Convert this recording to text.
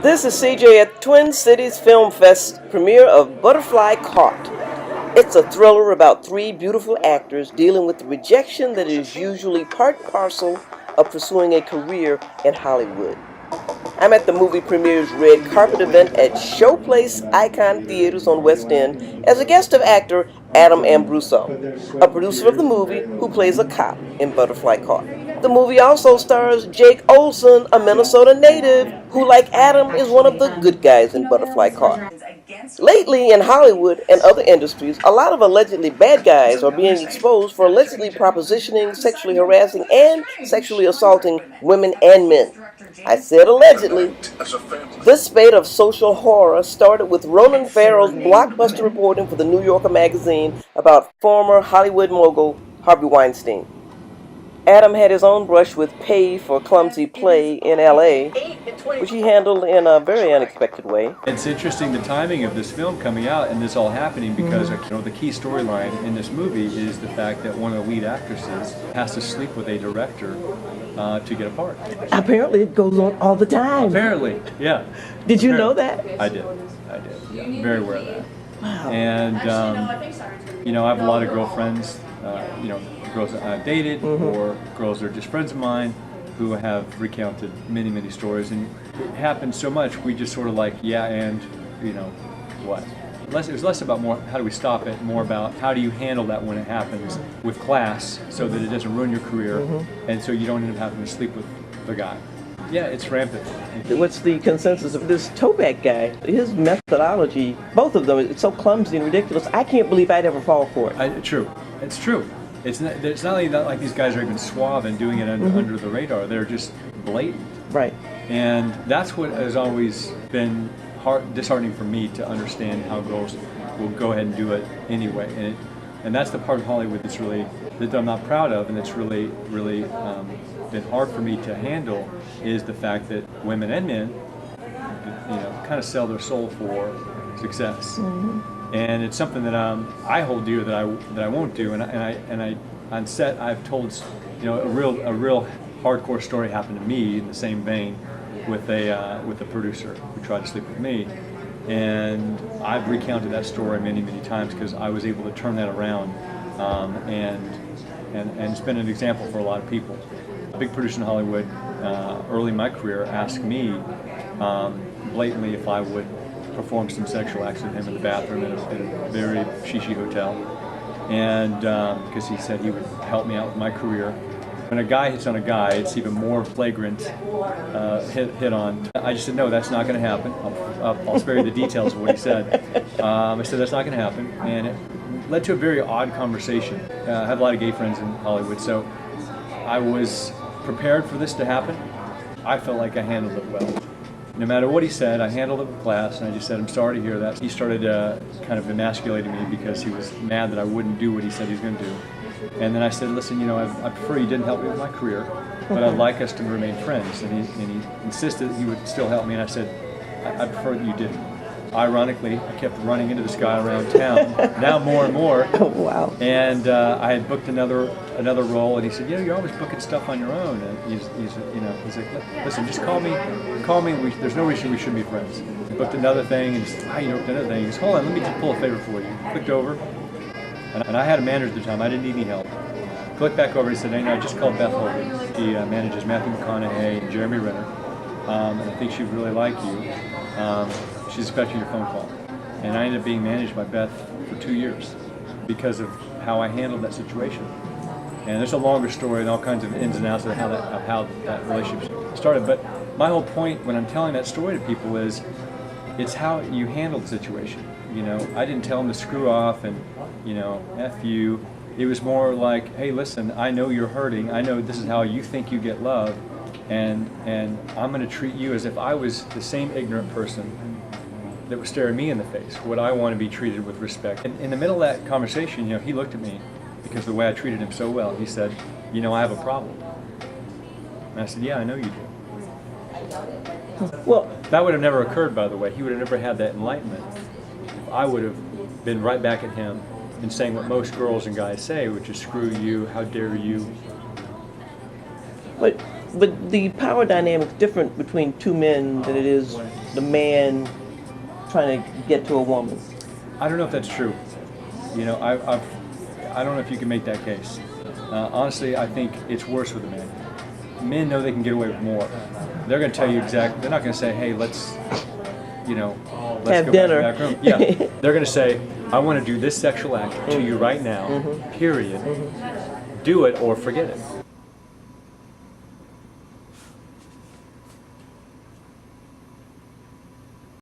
This is CJ at Twin Cities Film Fest premiere of Butterfly Caught. It's a thriller about three beautiful actors dealing with the rejection that is usually part and parcel of pursuing a career in Hollywood. I'm at the movie premiere's red carpet event at Showplace Icon Theaters on West End as a guest of actor Adam Ambruso, a producer of the movie who plays a cop in Butterfly Caught. The movie also stars Jake Olsen, a Minnesota native, who, like Adam, is one of the good guys in Butterfly Caught. Lately, in Hollywood and other industries, a lot of allegedly bad guys are being exposed for allegedly propositioning, sexually harassing, and sexually assaulting women and men. I said allegedly. This spate of social horror started with Ronan Farrow's blockbuster reporting for the New Yorker magazine about former Hollywood mogul Harvey Weinstein. Adam had his own brush with pay for clumsy play in LA, which he handled in a very unexpected way. It's interesting the timing of this film coming out and this all happening because the key storyline in this movie is the fact that one of the lead actresses has to sleep with a director to get a part. Apparently it goes on all the time. Apparently, yeah. Did you know that? I did. Yeah, very aware of that. Wow. And I have a lot of girlfriends, girls that I've dated or girls that are just friends of mine who have recounted many, many stories, and it happened so much we just sort of like, yeah, and what? It was less about more how do we stop it, more about how do you handle that when it happens with class so that it doesn't ruin your career and so you don't end up having to sleep with the guy. Yeah, it's rampant. What's the consensus of this Toback guy? His methodology, both of them, it's so clumsy and ridiculous. I can't believe I'd ever fall for it. True. It's true. It's not only that like these guys are even suave and doing it under the radar. They're just blatant. Right. And that's what has always been disheartening for me to understand how girls will go ahead and do it anyway. And that's the part of Hollywood that I'm not proud of, and it's really been hard for me to handle, is the fact that women and men, kind of sell their soul for success. And it's something that I hold dear that I won't do. And I on set I've told a real hardcore story happened to me in the same vein with a producer who tried to sleep with me, and I've recounted that story many times because I was able to turn that around and it's been an example for a lot of people. A big producer in Hollywood early in my career asked me blatantly if I would perform some sexual acts with him in the bathroom at a very shishi hotel, and because he said he would help me out with my career. When a guy hits on a guy, it's even more flagrant hit on. I just said, no, that's not going to happen. I'll spare you the details of what he said. I said, that's not going to happen, and it led to a very odd conversation. I have a lot of gay friends in Hollywood, so I was prepared for this to happen. I felt like I handled it well. No matter what he said, I handled it with class, and I just said, I'm sorry to hear that. He started kind of emasculating me because he was mad that I wouldn't do what he said he was going to do. And then I said, listen, I prefer you didn't help me with my career, but I'd like us to remain friends. And he insisted he would still help me, and I said, I prefer that you didn't. Ironically, I kept running into this guy around town, now more and more. Oh, wow. And I had booked another role, and he said, you're always booking stuff on your own. And he's like, listen, just call me. There's no reason we shouldn't be friends. He booked another thing, and he said, booked another thing. He goes, hold on, let me just pull a favor for you. Clicked over, and I had a manager at the time. I didn't need any help. Clicked back over, he said, I just called Beth Hogan. She manages Matthew McConaughey and Jeremy Renner, and I think she'd really like you. She's expecting your phone call. And I ended up being managed by Beth for 2 years because of how I handled that situation. And there's a longer story and all kinds of ins and outs of how that relationship started. But my whole point when I'm telling that story to people is it's how you handle the situation. I didn't tell him to screw off and, F you. It was more like, hey, listen, I know you're hurting. I know this is how you think you get love. And I'm going to treat you as if I was the same ignorant person that was staring me in the face. Would I want to be treated with respect? And in the middle of that conversation, he looked at me because of the way I treated him so well. He said, I have a problem. And I said, yeah, I know you do. Well, that would have never occurred, by the way. He would have never had that enlightenment if I would have been right back at him and saying what most girls and guys say, which is screw you, how dare you. But But the power dynamic is different between two men than it is the man trying to get to a woman. I don't know if that's true. You know, I don't know if you can make that case. Honestly, I think it's worse with the men. Men know they can get away with more. They're going to tell you exactly. They're not going to say, "Hey, let's have go dinner." back to the back room. Yeah, they're going to say, "I want to do this sexual act to you right now. Period. Do it or forget it."